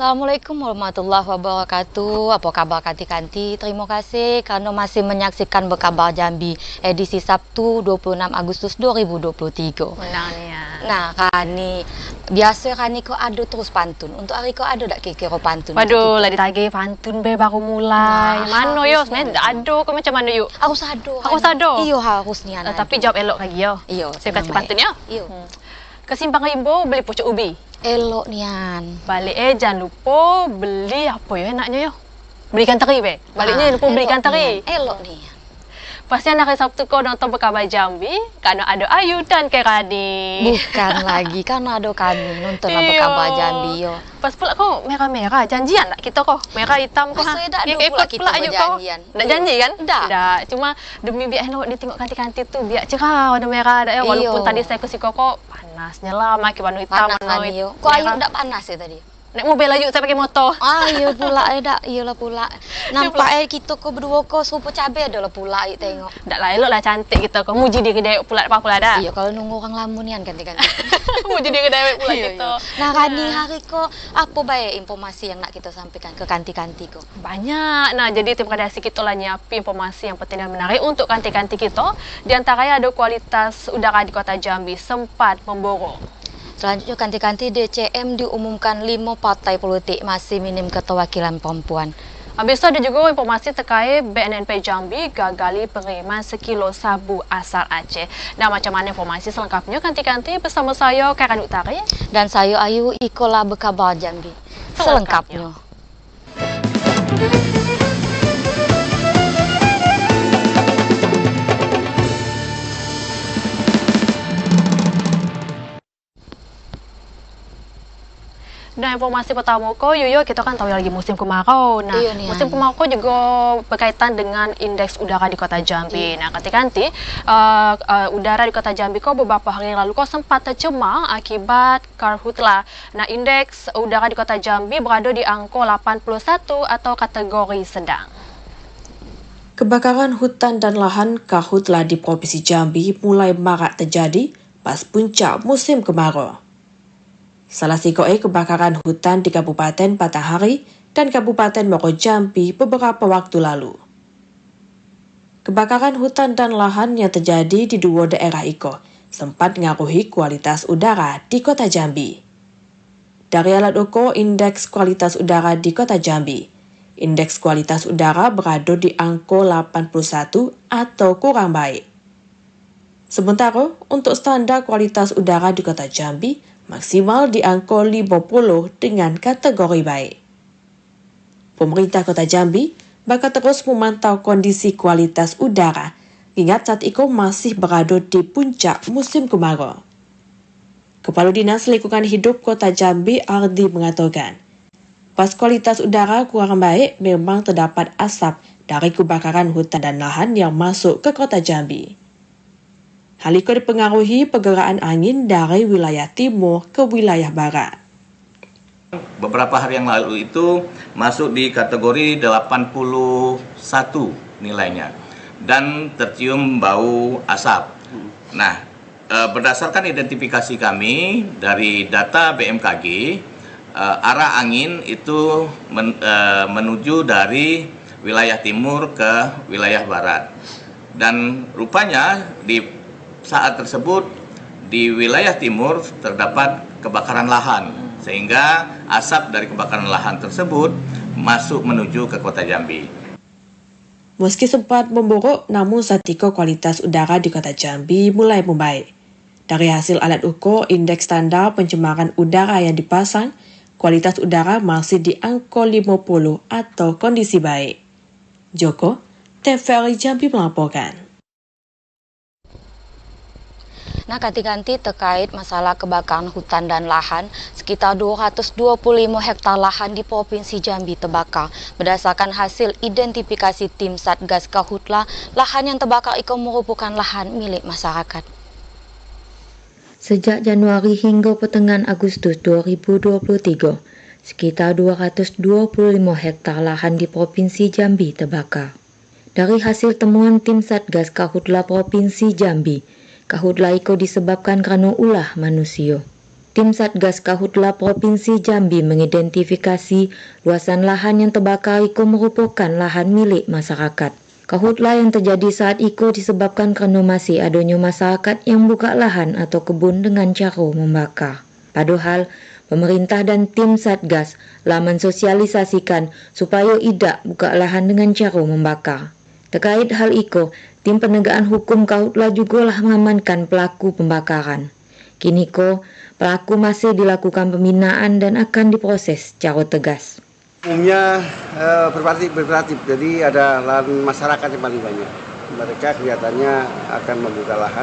Assalamualaikum warahmatullahi wabarakatuh. Apa kabar kanti-kanti? Terima kasih karena masih menyaksikan Berkabar Jambi edisi Sabtu 26 Agustus 2023. Menangnya. Nah, Kani biasa Kani kau ada terus pantun. Untuk hari kau ada tak kira pantun? Waduh, lah ditagih pantun be baru mulai. Nah, Mana yo? Sebenarnya ada kau macam mana yuk? Harus ada. Harus ada. Iyo harusnya. Tapi jawab elok lagi yo. Iyo. Saya kasih pantun ya. Iyo. Ke Simpang Rimbo beli pucuk ubi. Elok nian. Balik jangan lupa beli apa ya enaknya yo. Beli ikan teri be. Baliknya lupa beli ikan teri. Elok nian. Pasti hari Sabtu kau nonton Berkabar Jambi karena ada Ayu dan Kerani. Bukan lagi karena ada Kani nonton Berkabar Jambi yo. Pas pula kau merah-merah janjian tak kita kau merah hitam kau. Masa dak ada Ikut pula kita Ayu kau. berjanjian. Tak janji kan? Tak. Cuma demi biar elok ditengok kanti-kanti tu biar cerah warna merah dak ya. Walaupun tadi saya ke si koko panasnya lah makin warna hitam warna yo. Kok Ayu tak panas ya tadi? Naik mobil aja saya pakai motor. Iya pula dak, iyalah pula. Nampak kita ko berdua ko serupa cabai adalah pula ayo tengok. Dak lah elok lah cantik kita kau muji dia kedai pula apa pula dah. Iya kalau nunggu orang lama nian ganti-ganti. Muji dia kedai pula kita. Nah Rani hari ko apa baik informasi yang nak kita sampaikan ke kanti-kanti ko? Banyak. Nah, jadi tim kadasi kita lah nyiapin informasi yang penting dan menarik untuk kanti-kanti kita. Di antaranya ada kualitas udara di Kota Jambi sempat memburuk. Selanjutnya kanti-kanti DCM diumumkan 5 partai politik masih minim keterwakilan perempuan. Habis itu ada juga informasi terkait BNNP Jambi gagali pengiriman sekilo sabu asal Aceh. Nah, macam mana informasi selengkapnya kanti-kanti bersama saya Karen Utari dan saya Ayu Ikola Berkabar Jambi. Selengkapnya. Nah, informasi pertama ko, Yuyo, kita kan tahu lagi musim kemarau. Nah, musim kemarau juga berkaitan dengan indeks udara di Kota Jambi. Nah, kanti-kanti udara di Kota Jambi ko beberapa hari yang lalu ko sempat tercemar akibat karhutla. Nah, indeks udara di Kota Jambi berada di angka 81 atau kategori sedang. Kebakaran hutan dan lahan karhutla di Provinsi Jambi mulai marak terjadi pas puncak musim kemarau. Salah sikoe kebakaran hutan di Kabupaten Batanghari dan Kabupaten Muaro Jambi beberapa waktu lalu. Kebakaran hutan dan lahan yang terjadi di dua daerah iko sempat mengaruhi kualitas udara di Kota Jambi. Dari alat ukur indeks kualitas udara di Kota Jambi, indeks kualitas udara berada di angka 81 atau kurang baik. Sementara untuk standar kualitas udara di Kota Jambi maksimal di angka 50 dengan kategori baik. Pemerintah Kota Jambi bakal terus memantau kondisi kualitas udara, ingat saat itu masih berada di puncak musim kemarau. Kepala Dinas Lingkungan Hidup Kota Jambi Ardi mengatakan, pas kualitas udara kurang baik memang terdapat asap dari kebakaran hutan dan lahan yang masuk ke Kota Jambi. Hal itu dipengaruhi pergerakan angin dari wilayah timur ke wilayah barat. Beberapa hari yang lalu itu masuk di kategori 81 nilainya dan tercium bau asap. Nah, berdasarkan identifikasi kami dari data BMKG, arah angin itu menuju dari wilayah timur ke wilayah barat. Dan rupanya di saat tersebut di wilayah timur terdapat kebakaran lahan, sehingga asap dari kebakaran lahan tersebut masuk menuju ke Kota Jambi. Meski sempat memburuk, namun saat itu kualitas udara di Kota Jambi mulai membaik. Dari hasil alat ukur indeks standar pencemaran udara yang dipasang, kualitas udara masih di angka 50 atau kondisi baik. Joko, TVRI Jambi melaporkan. Nah, ganti-ganti terkait masalah kebakaran hutan dan lahan, sekitar 225 hektar lahan di Provinsi Jambi terbakar. Berdasarkan hasil identifikasi tim Satgas Karhutla, lahan yang terbakar itu merupakan lahan milik masyarakat. Sejak Januari hingga pertengahan Agustus 2023, sekitar 225 hektar lahan di Provinsi Jambi terbakar. Dari hasil temuan tim Satgas Karhutla Provinsi Jambi, karhutla itu disebabkan karena ulah manusia. Tim Satgas Karhutla Provinsi Jambi mengidentifikasi luasan lahan yang terbakar itu merupakan lahan milik masyarakat. Karhutla yang terjadi saat itu disebabkan karena masih adanya masyarakat yang buka lahan atau kebun dengan cara membakar. Padahal, pemerintah dan tim Satgas telah mensosialisasikan supaya tidak buka lahan dengan cara membakar. Terkait hal itu, tim penegakan hukum Karhutla juga telah mengamankan pelaku pembakaran. Kini pelaku masih dilakukan pembinaan dan akan diproses secara tegas. Umumnya bervariatif, jadi ada lahan masyarakat yang paling banyak. Mereka kelihatannya akan membuka lahan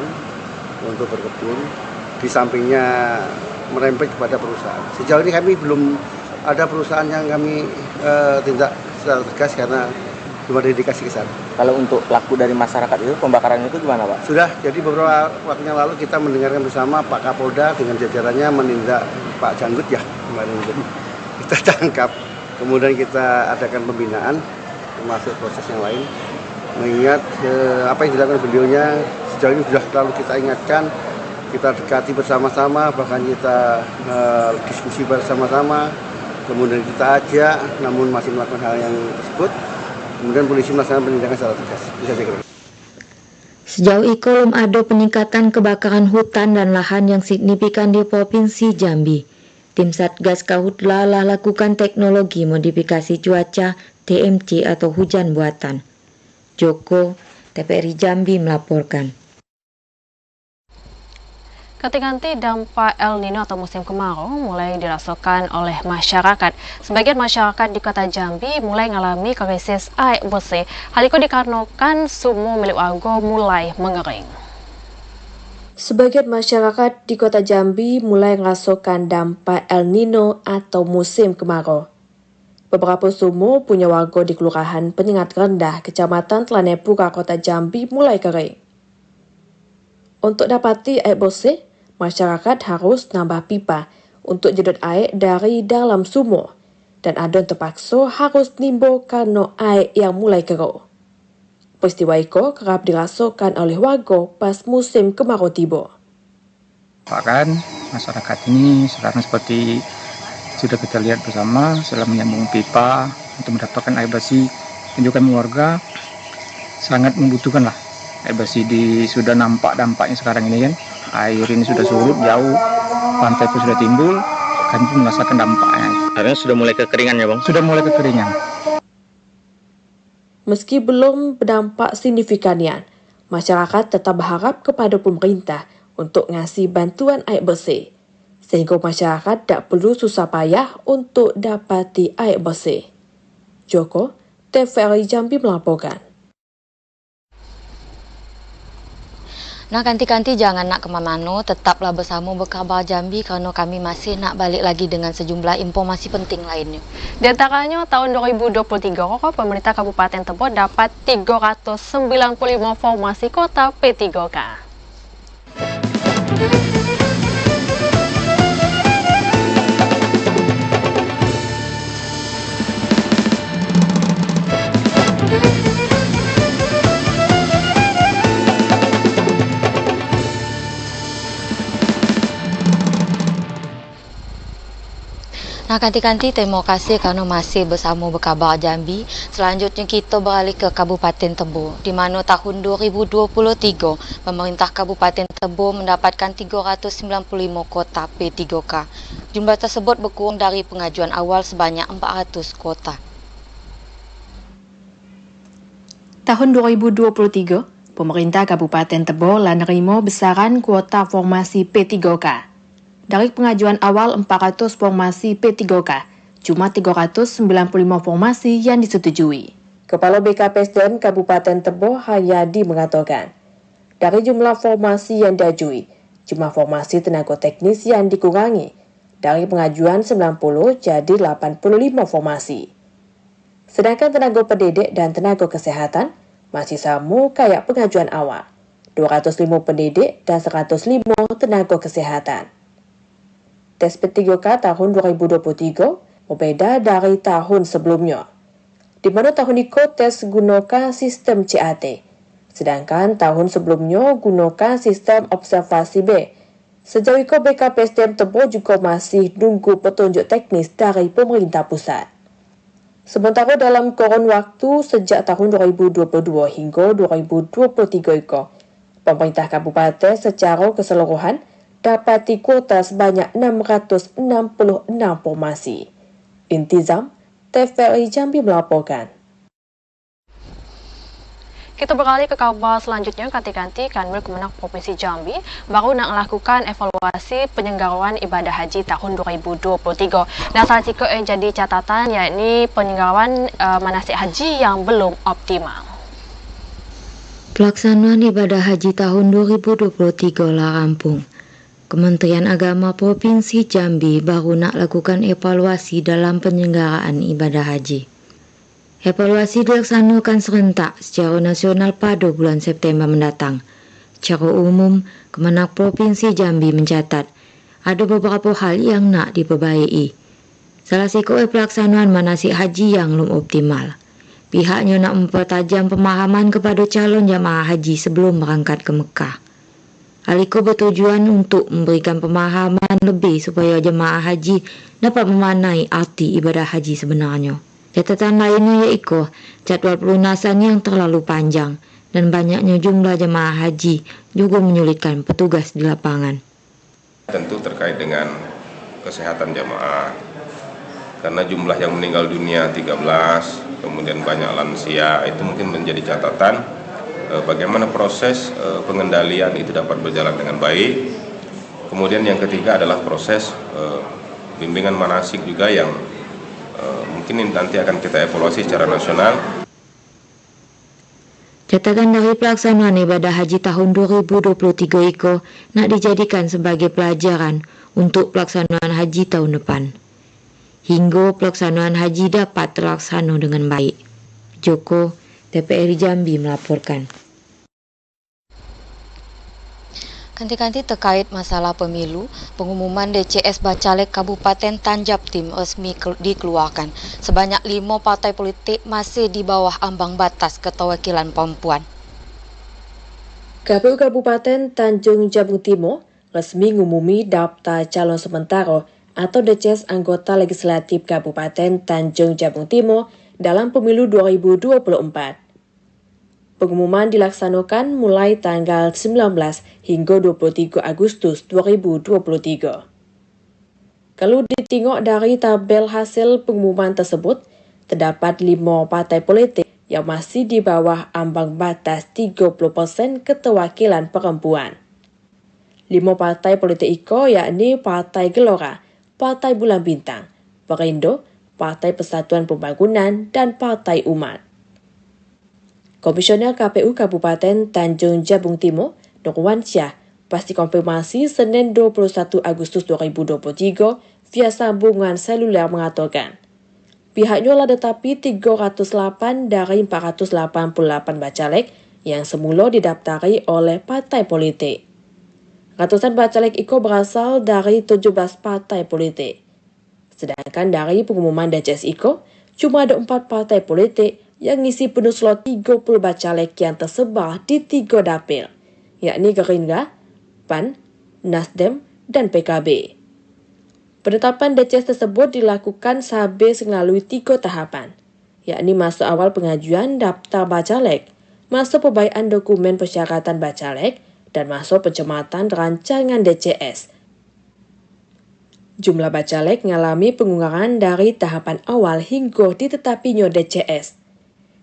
untuk berkebun, di sampingnya merembet kepada perusahaan. Sejauh ini kami belum ada perusahaan yang kami tindak secara tegas karena belum ada indikasi ke sana. Kalau untuk pelaku dari masyarakat itu, pembakaran itu gimana Pak? Sudah, jadi beberapa waktu yang lalu kita mendengarkan bersama Pak Kapolda dengan jajarannya menindak Pak Janggut ya kemarin itu. Kita tangkap. Kemudian kita adakan pembinaan, termasuk proses yang lain. Mengingat apa yang dilakukan beliaunya, sejauh ini sudah selalu kita ingatkan, kita dekati bersama-sama, bahkan kita diskusi bersama-sama. Kemudian kita ajak, namun masih melakukan hal yang tersebut. Kemudian polisi melaksanakan penindakan secara tegas. Bisa saya kira. Sejauh itu belum ada peningkatan kebakaran hutan dan lahan yang signifikan di Provinsi Jambi. Tim Satgas Karhutla telah lakukan teknologi modifikasi cuaca TMC atau hujan buatan. Joko, TVRI Jambi melaporkan. Ketika dampak El Nino atau musim kemarau mulai dirasakan oleh masyarakat. Sebagian masyarakat di kota Jambi mulai mengalami krisis air bersih. Hal itu dikarenakan sumur milik warga mulai mengering. Sebagian masyarakat di kota Jambi mulai merasakan dampak El Nino atau musim kemarau. Beberapa sumur punya warga di Kelurahan Penyengat Rendah, Kecamatan Telanepura, Kota Jambi mulai kering. Untuk dapati air bersih, masyarakat harus nambah pipa untuk jedot air dari dalam sumur, dan ada yang terpaksa harus nimbo karena air yang mulai keruh. Peristiwa itu kerap dirasakan oleh warga pas musim kemarau tiba. Bahkan masyarakat ini sekarang seperti sudah kita lihat bersama setelah menyambung pipa untuk mendapatkan air bersih, dan juga warga sangat membutuhkan lah air bersih. Sudah nampak dampaknya sekarang ini kan, air ini sudah surut jauh, pantai pun sudah timbul, kami pun merasakan dampaknya. Artinya sudah mulai kekeringan ya Bang? Sudah mulai kekeringan. Meski belum berdampak signifikannya, masyarakat tetap berharap kepada pemerintah untuk ngasih bantuan air bersih, sehingga masyarakat tak perlu susah payah untuk dapati air bersih. Joko, TVRI Jambi melaporkan. Nah, kanti-kanti jangan nak kemana-mana, tetaplah bersama Berkabar Jambi karena kami masih nak balik lagi dengan sejumlah informasi penting lainnya. Di antaranya tahun 2023, pemerintah Kabupaten Tebo dapat 395 formasi kota P3K. Nah, kanti-kanti terima kasih karena masih bersama Berkabar Jambi. Selanjutnya kita beralih ke Kabupaten Tebo, di mana tahun 2023 pemerintah Kabupaten Tebo mendapatkan 395 kota P3K. Jumlah tersebut berkurang dari pengajuan awal sebanyak 400 kota. Tahun 2023, pemerintah Kabupaten Tebo telah menerima besaran kuota formasi P3K. Dari pengajuan awal 400 formasi P3K, cuma 395 formasi yang disetujui. Kepala BKPSDM Kabupaten Tebo Hayadi mengatakan, dari jumlah formasi yang diajui, jumlah formasi tenaga teknis yang dikurangi dari pengajuan 90 jadi 85 formasi. Sedangkan tenaga pendidik dan tenaga kesehatan masih sama kayak pengajuan awal, 205 pendidik, dan 105 tenaga kesehatan. Tes P3K tahun 2023 berbeda dari tahun sebelumnya, di mana tahun ini tes gunakan sistem CAT, sedangkan tahun sebelumnya gunakan sistem observasi B. Sejauh itu BKPSDM Tebo juga masih nunggu petunjuk teknis dari pemerintah pusat. Sementara dalam kurun waktu sejak tahun 2022 hingga 2023 itu, pemerintah kabupaten secara keseluruhan dapati kuota sebanyak 666 formasi. Intizam, TVRI Jambi melaporkan. Kita beralih ke kabar selanjutnya. Kanti Kanwil Kemenak Provinsi Jambi baru nak melakukan evaluasi penyelenggaraan ibadah haji tahun 2023. Dan salah satu yang jadi catatan yakni penyelenggaraan manasik haji yang belum optimal. Pelaksanaan ibadah haji tahun 2023 lah rampung. Kementerian Agama Provinsi Jambi baru nak lakukan evaluasi dalam penyelenggaraan ibadah haji. Evaluasi dilaksanakan serentak secara nasional pada bulan September mendatang. Secara umum, Kemenak Provinsi Jambi mencatat ada beberapa hal yang nak diperbaiki. Salah satu pelaksanaan manasik haji yang belum optimal. Pihaknya nak mempertajam pemahaman kepada calon jamaah haji sebelum berangkat ke Mekah. Hal itu bertujuan untuk memberikan pemahaman lebih supaya jemaah haji dapat memaknai arti ibadah haji sebenarnya. Catatan lainnya yaitu jadwal pelunasan yang terlalu panjang dan banyaknya jumlah jemaah haji juga menyulitkan petugas di lapangan. Tentu terkait dengan kesehatan jemaah, karena jumlah yang meninggal dunia 13, kemudian banyak lansia, itu mungkin menjadi catatan bagaimana proses pengendalian itu dapat berjalan dengan baik. Kemudian yang ketiga adalah proses bimbingan manasik juga yang mungkin nanti akan kita evaluasi secara nasional. Catatan dari pelaksanaan ibadah haji tahun 2023 itu nak dijadikan sebagai pelajaran untuk pelaksanaan haji tahun depan, hingga pelaksanaan haji dapat terlaksana dengan baik. Joko, TVRI Jambi melaporkan. Kanti-kanti terkait masalah pemilu, pengumuman DCS Bacalek Kabupaten Tanjab Tim resmi dikeluarkan. Sebanyak 5 partai politik masih di bawah ambang batas keterwakilan perempuan. KPU Kabupaten Tanjung Jabung Timur resmi mengumumi daftar calon sementara atau DCS anggota legislatif Kabupaten Tanjung Jabung Timur dalam pemilu 2024. Pengumuman dilaksanakan mulai tanggal 19 hingga 23 Agustus 2023. Kalau ditengok dari tabel hasil pengumuman tersebut, terdapat 5 partai politik yang masih di bawah ambang batas 30% keterwakilan perempuan. 5 partai politik itu yakni Partai Gelora, Partai Bulan Bintang, Perindo, Partai Persatuan Pembangunan, dan Partai Umat. Komisioner KPU Kabupaten Tanjung Jabung Timur, Nurwan Syah, pasti konfirmasi Senin 21 Agustus 2023 via sambungan seluler mengatakan, pihaknya lah tetapi 308 dari 488 bacalek yang semula didaftari oleh partai politik. Ratusan bacalek itu berasal dari 17 partai politik. Sedangkan dari pengumuman DCS itu, cuma ada 4 partai politik yang ngisi penuh slot 30 bacalek yang tersebar di 3 dapil, yakni Gerindra, PAN, Nasdem, dan PKB. Penetapan DCS tersebut dilakukan sehabis melalui 3 tahapan, yakni masa awal pengajuan daftar bacalek, masa perbaikan dokumen persyaratan bacalek, dan masa pencematan rancangan DCS. Jumlah bacalek mengalami pengurangan dari tahapan awal hingga ditetapinya DCS.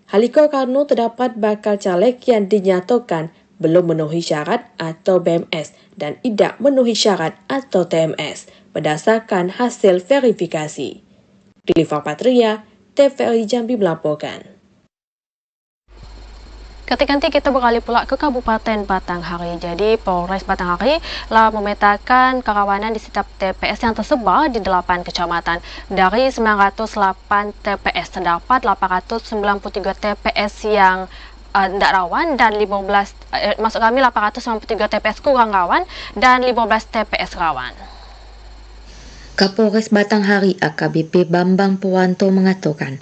Hal itu karena terdapat bakal caleg yang dinyatakan belum memenuhi syarat atau BMS dan tidak memenuhi syarat atau TMS berdasarkan hasil verifikasi. Diliva Patria, TVRI Jambi melaporkan. Kanti kita beralih pula ke Kabupaten Batanghari. Jadi Polres Batanghari telah memetakan kerawanan di setiap TPS yang tersebar di 8 kecamatan. Dari 908 TPS terdapat 893 TPS yang tidak rawan dan 893 TPS kurang rawan dan 15 TPS rawan. Kapolres Batanghari AKBP Bambang Purwanto mengatakan,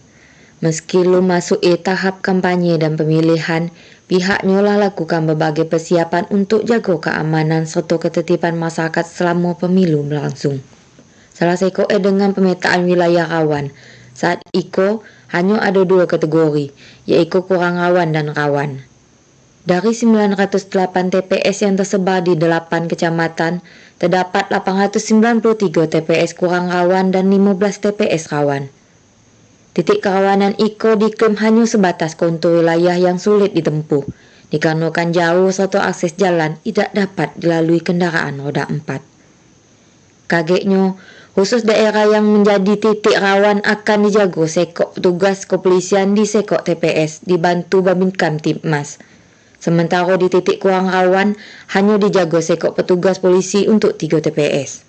meski belum masuk tahap kampanye dan pemilihan, pihaknya telah lakukan berbagai persiapan untuk jaga keamanan serta ketertiban masyarakat selama pemilu berlangsung. Salah satu dengan pemetaan wilayah rawan. Saat itu hanya ada 2 kategori, yaitu kurang rawan dan rawan. Dari 908 TPS yang tersebar di 8 kecamatan, terdapat 893 TPS kurang rawan dan 15 TPS rawan. Titik kerawanan IKO diklaim hanya sebatas kontur wilayah yang sulit ditempuh, dikarenakan jauh serta akses jalan tidak dapat dilalui kendaraan roda 4. Kagetnya, khusus daerah yang menjadi titik rawan akan dijaga sekok petugas kepolisian di sekok TPS dibantu Babinkan Tipmas. Sementara di titik kurang rawan hanya dijaga sekok petugas polisi untuk 3 TPS.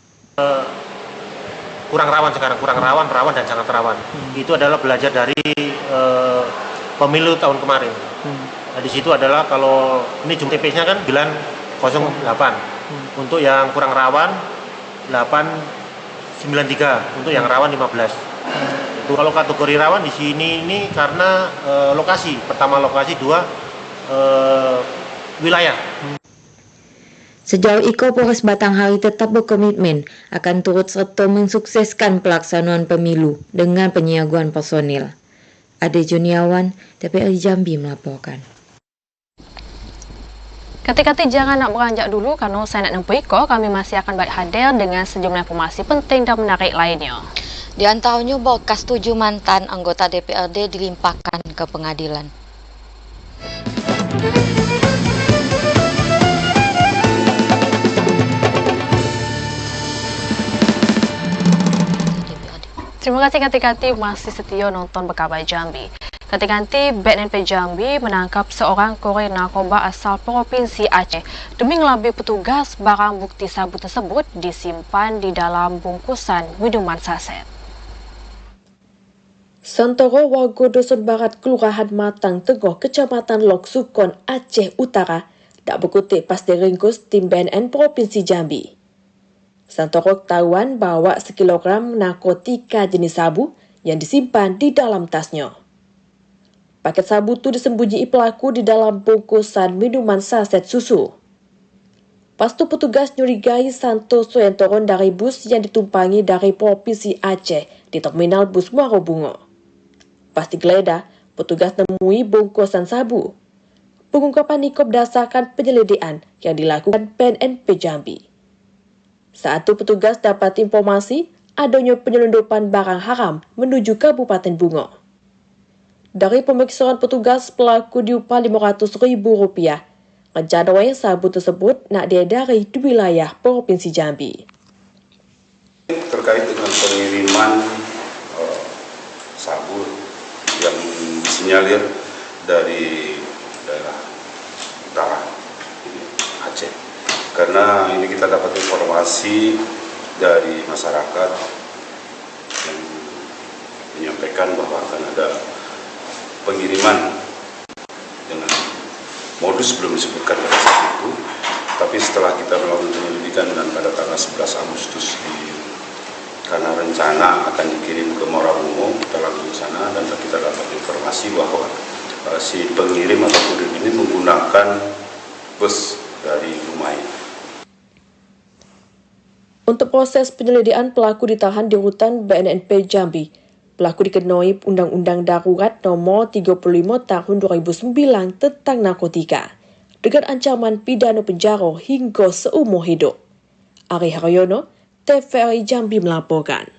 Kurang rawan sekarang, kurang rawan dan sangat rawan. Itu adalah belajar dari pemilu tahun kemarin. Nah, di situ adalah kalau ini jumlah TPS-nya kan 908. Untuk yang kurang rawan 893, untuk yang rawan 15. Itu kalau kategori rawan di sini ini karena lokasi. Pertama lokasi, 2 wilayah. Sejauh itu, Polres Batanghari tetap berkomitmen akan turut serta mensukseskan pelaksanaan pemilu dengan penyiagaan personil. Ade Juniawan, TPRI Jambi melaporkan. Ketika jangan nak beranjak dulu karena saya nak nempuh iko, kami masih akan baik hadir dengan sejumlah informasi penting dan menarik lainnya. Di antaranya berkas 7 mantan anggota DPRD dilimpahkan ke pengadilan. Terima kasih Kati-Kati masih setia nonton Berkabar Jambi. Kati-Kati BNP Jambi menangkap seorang kurir narkoba asal Provinsi Aceh demi ngelabui petugas. Barang bukti sabu tersebut disimpan di dalam bungkusan minuman saset. Santoro warga Dusun Barat Kelurahan Matang Tegoh Kecamatan Lok Sukon Aceh Utara tak berkutik pas diringkus tim BNN Provinsi Jambi. Santoro ketahuan bawa sekilogram narkotika jenis sabu yang disimpan di dalam tasnya. Paket sabu itu disembunyi pelaku di dalam bungkusan minuman saset susu. Pastu petugas nyurigai Santoso yang turun dari bus yang ditumpangi dari Provinsi Aceh di terminal bus Muaro Bungo. Pas digeledah, petugas nemui bungkusan sabu. Pengungkapan ini berdasarkan penyelidikan yang dilakukan BNNP Jambi. Saat itu petugas dapat informasi adanya penyelundupan barang haram menuju Kabupaten Bungo. Dari pemeriksaan petugas, pelaku diupah Rp500.000. Rencananya sabu tersebut nak diedari di wilayah Provinsi Jambi. Terkait dengan pengiriman sabu yang disinyalir dari daerah utara Aceh. Karena ini kita dapat informasi dari masyarakat yang menyampaikan bahwa akan ada pengiriman dengan modus belum disebutkan pada saat itu, tapi setelah kita melakukan penyelidikan dan pada tanggal 11 Agustus karena rencana akan dikirim ke Muaro Bungo, kita langsung ke sana dan kita dapat informasi bahwa si pengirim atau kurir ini menggunakan bus dari Lumai. Untuk proses penyelidikan, pelaku ditahan di rutan BNNP Jambi. Pelaku dikenai Undang-Undang Darurat Nomor 35 Tahun 2009 tentang narkotika dengan ancaman pidana penjara hingga seumur hidup. Ari Haryono, TVRI Jambi melaporkan.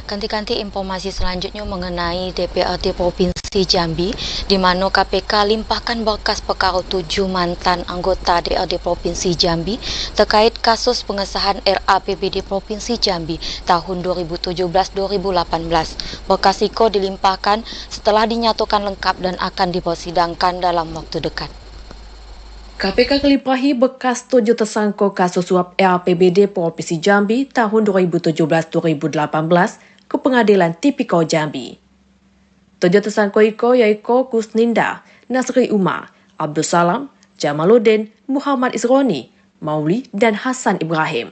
Ganti-ganti informasi selanjutnya mengenai DPRD Provinsi Jambi, di mana KPK limpahkan berkas perkara 7 mantan anggota DPRD Provinsi Jambi terkait kasus pengesahan RAPBD Provinsi Jambi tahun 2017-2018. Berkas itu dilimpahkan setelah dinyatakan lengkap dan akan dipersidangkan dalam waktu dekat. KPK melimpahi bekas 7 tersangka kasus suap RAPBD Provinsi Jambi tahun 2017-2018 ke Pengadilan Tipikor Jambi. Tujuh tersangka yaitu Kusninda, Nasri Umar, Abdul Salam, Jamaluddin, Muhammad Isroni, Mauli, dan Hasan Ibrahim.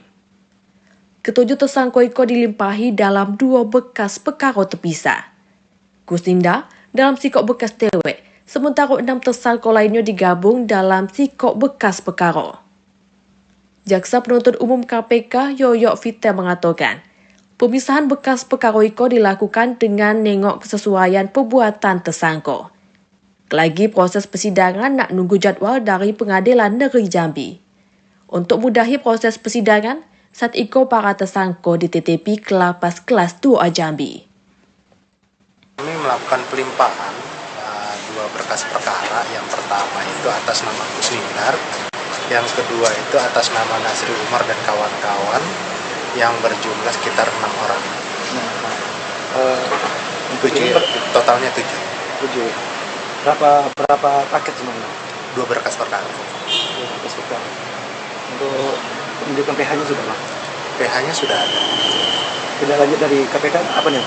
Ketujuh tersangka dilimpahi dalam 2 bekas perkara terpisah. Kusninda dalam sikok bekas dewek, sementara 6 tersangka lainnya digabung dalam sikok bekas perkara. Jaksa Penuntut Umum KPK Yoyok Vita mengatakan, pemisahan bekas perkara dilakukan dengan nengok kesesuaian perbuatan tersangka. Lagi proses persidangan nak nunggu jadual dari Pengadilan Negeri Jambi. Untuk mudahi proses persidangan, saat para tersangka dititipi ke Lapas Kelas 2 Jambi. Kami melakukan pelimpahan 2 berkas perkara. Yang pertama itu atas nama Kusnindar, yang kedua itu atas nama Nasri Umar dan kawan-kawan yang berjumlah sekitar 6 orang. Totalnya 7. Berapa paket semuanya? 2 berkas perkara. 2 berkas perkara. Untuk penunjukan PH-nya sudah lah? PH-nya sudah ada. Tidak lanjut dari KPK apa nih?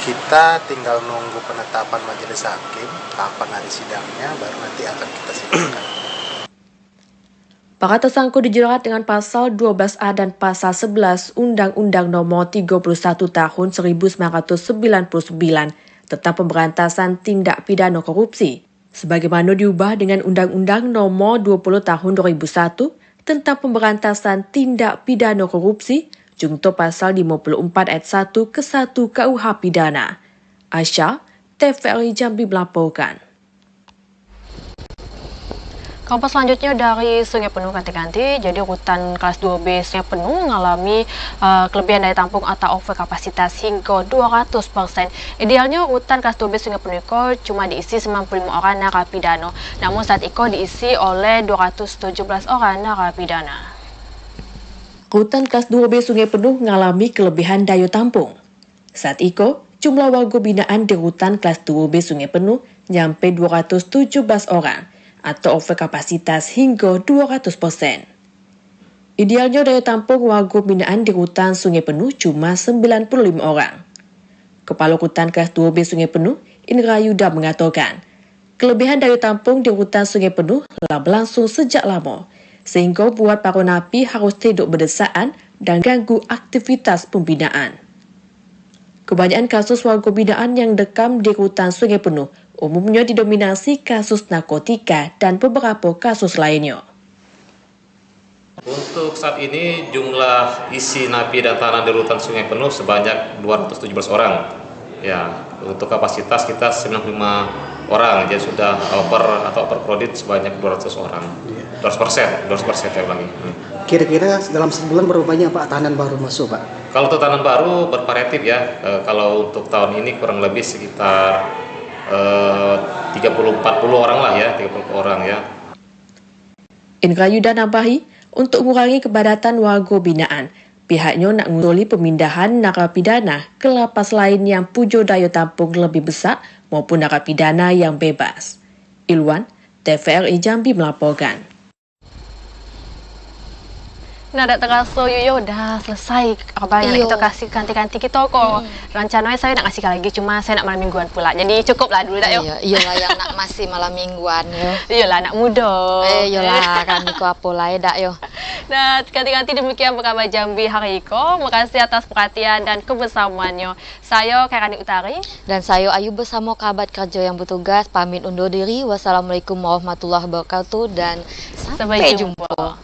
Kita tinggal nunggu penetapan majelis hakim, kapan hari sidangnya, baru nanti akan kita sidangkan. Para tersangka dijerat dengan pasal 12A dan pasal 11 Undang-Undang Nomor 31 Tahun 1999 tentang pemberantasan tindak pidana korupsi, sebagaimana diubah dengan Undang-Undang Nomor 20 Tahun 2001 tentang pemberantasan tindak pidana korupsi, junto pasal 54 ayat 1 ke 1 KUH Pidana. Aisyah, TVRI Jambi melaporkan. Kabar selanjutnya dari Sungai Penuh ganti-ganti, jadi rutan kelas 2B Sungai Penuh mengalami kelebihan daya tampung atau over kapasitas hingga 200%. Idealnya rutan kelas 2B Sungai Penuh cuma diisi 95 orang narapidana, namun saat itu diisi oleh 217 orang narapidana. Rutan kelas 2B Sungai Penuh mengalami kelebihan daya tampung. Saat itu, jumlah warga binaan di rutan kelas 2B Sungai Penuh nyampe 217 orang, atau over kapasitas hingga 200%. Idealnya daya tampung warga binaan di rutan Sungai Penuh cuma 95 orang. Kepala Rutan kelas 2B Sungai Penuh, Indra Yuda mengatakan, kelebihan daya tampung di rutan Sungai Penuh telah berlangsung sejak lama, sehingga buat para napi harus tidur berdesaan dan ganggu aktivitas pembinaan. Kebanyakan kasus warga binaan yang dekam di rutan Sungai Penuh umumnya didominasi kasus narkotika dan beberapa kasus lainnya. Untuk saat ini jumlah isi napi dan tahanan di rutan Sungai Penuh sebanyak 217 orang. Ya, untuk kapasitas kita 95 orang, jadi sudah over kredit sebanyak 200 orang. 200% saya ulangi. Kira-kira dalam sebulan berapa banyak Pak tahanan baru masuk Pak? Kalau untuk tahanan baru bervariatif ya. Kalau untuk tahun ini kurang lebih sekitar 30-40 orang lah ya, 30 orang ya. Indra Yuda nambahi, untuk mengurangi kepadatan warga binaan, pihaknya nak ngusuli pemindahan narapidana ke lapas lain yang punya daya tampung lebih besar maupun narapidana yang bebas. Ilwan, TVRI Jambi melaporkan. Nah, tak terasa Yoyo udah selesai kabarnya kita kasih ganti-ganti kita kok. Rencananya saya nak kasih lagi, cuma saya nak malam mingguan pula. Jadi cukup lah dulu dak yo. Iyalah yang nak masih malam mingguan yo. Iyalah nak muda. Iyalah kan iko apa lain dak yo. Nah, ganti-ganti demikian kabar Jambi hari ini. Makasih atas perhatian dan kebersamaannya. Saya Karani Utari dan saya Ayu bersama kerabat kerja yang bertugas pamit undur diri. Wassalamualaikum warahmatullahi wabarakatuh dan sampai jumpa.